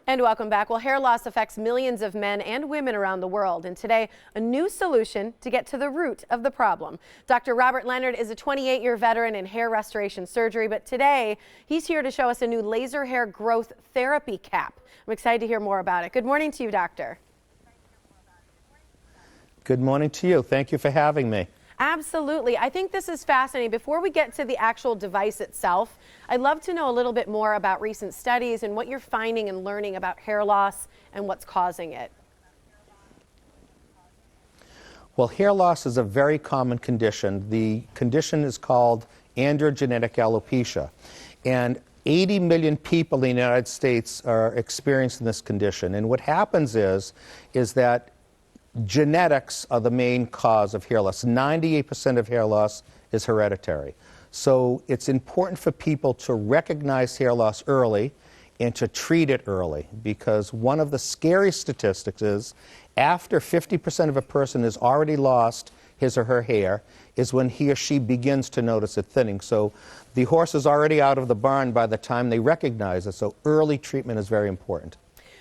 And welcome back. Well, hair loss affects millions of men and women around the world. And today, a new solution to get to the root of the problem. Dr. Robert Leonard is a 28-year veteran in hair restoration surgery, but today he's here to show us a new laser hair growth therapy cap. I'm excited to hear more about it. Good morning to you, doctor. Good morning to you. Thank you for having me. Absolutely. I think this is fascinating. Before we get to the actual device itself, I'd love to know a little bit more about recent studies and what you're finding and learning about hair loss and what's causing it. Well, hair loss is a very common condition. The condition is called androgenetic alopecia. And 80 million people in the United States are experiencing this condition. And what happens is that genetics are the main cause of hair loss. 98% of hair loss is hereditary. So it's important for people to recognize hair loss early and to treat it early, because one of the scary statistics is after 50% of a person has already lost his or her hair is when he or she begins to notice it thinning. So the horse is already out of the barn by the time they recognize it. So early treatment is very important.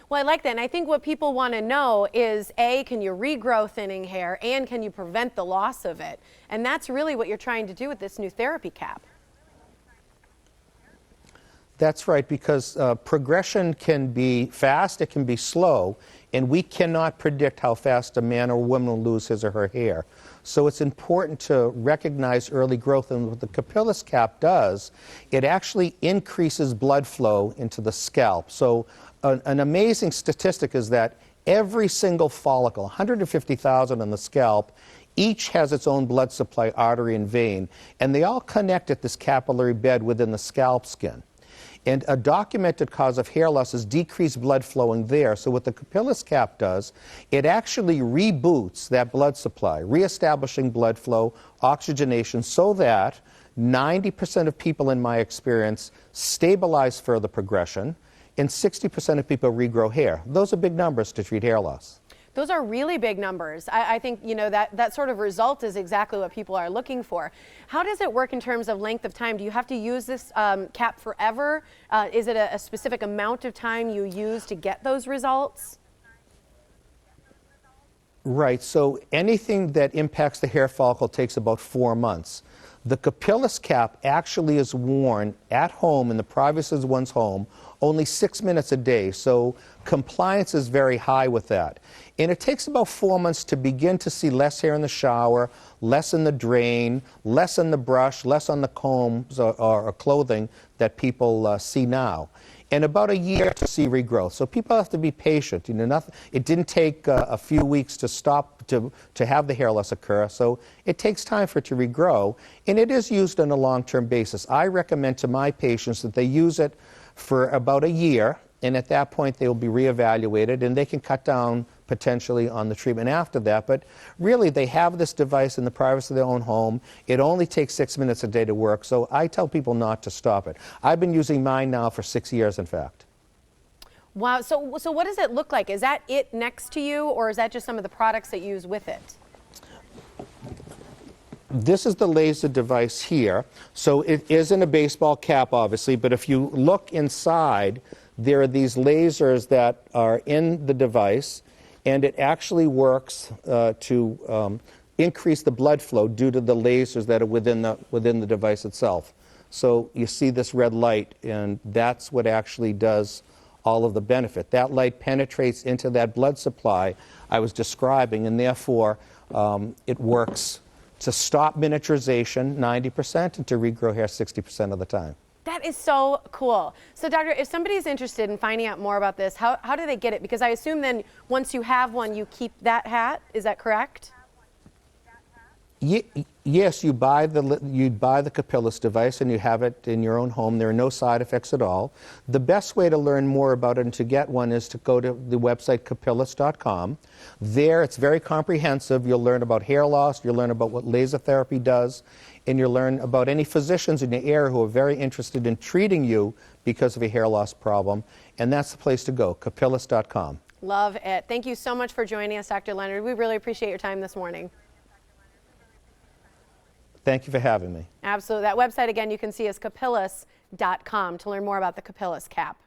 Well, I like that, and I think what people want to know is, A, can you regrow thinning hair, and can you prevent the loss of it? And that's really what you're trying to do with this new therapy cap. That's right, because progression can be fast, it can be slow, and we cannot predict how fast a man or woman will lose his or her hair. So it's important to recognize early growth, and what the Capillus cap does, it actually increases blood flow into the scalp. So an amazing statistic is that every single follicle, 150,000 on the scalp, each has its own blood supply artery and vein, and they all connect at this capillary bed within the scalp skin. And a documented cause of hair loss is decreased blood flowing there. So what the Capillus cap does, it actually reboots that blood supply, reestablishing blood flow, oxygenation, so that 90% of people, in my experience, stabilize further progression, and 60% of people regrow hair. Those are big numbers to treat hair loss. Those are really big numbers. I think, you know, that sort of result is exactly what people are looking for. How does it work in terms of length of time? Do you have to use this cap forever? Is it a specific amount of time you use to get those results? Right, so anything that impacts the hair follicle takes about 4 months. The Capillus cap actually is worn at home in the privacy of one's home only 6 minutes a day, so compliance is very high with that. And it takes about 4 months to begin to see less hair in the shower, less in the drain, less in the brush, less on the combs or clothing that people see now. And about a year to see regrowth. So people have to be patient. You know, it didn't take a few weeks to stop to have the hair loss occur. So it takes time for it to regrow, and it is used on a long-term basis. I recommend to my patients that they use it for about a year, and at that point they will be reevaluated, and they can cut down potentially on the treatment after that. But really, they have this device in the privacy of their own home. It only takes 6 minutes a day to work, so I tell people not to stop it. I've been using mine now for 6 years, in fact. Wow, so what does it look like? Is that it next to you, or is that just some of the products that you use with it? This is the laser device here. So it is in a baseball cap, obviously, but if you look inside, there are these lasers that are in the device, and it actually works to increase the blood flow due to the lasers that are within the device itself. So you see this red light, and that's what actually does all of the benefit. That light penetrates into that blood supply I was describing, and therefore it works to stop miniaturization 90% and to regrow hair 60% of the time. That is so cool. So, doctor, if somebody's interested in finding out more about this, how do they get it? Because I assume then once you have one, you keep that hat. Is that correct? Yes, you buy the Capillus device and you have it in your own home. There are no side effects at all. The best way to learn more about it and to get one is to go to the website capillus.com. There, it's very comprehensive. You'll learn about hair loss, you'll learn about what laser therapy does, and you'll learn about any physicians in your area who are very interested in treating you because of a hair loss problem. And that's the place to go, capillus.com. Love it. Thank you so much for joining us, Dr. Leonard. We really appreciate your time this morning. Thank you for having me. Absolutely. That website, again, you can see is capillus.com to learn more about the Capillus cap.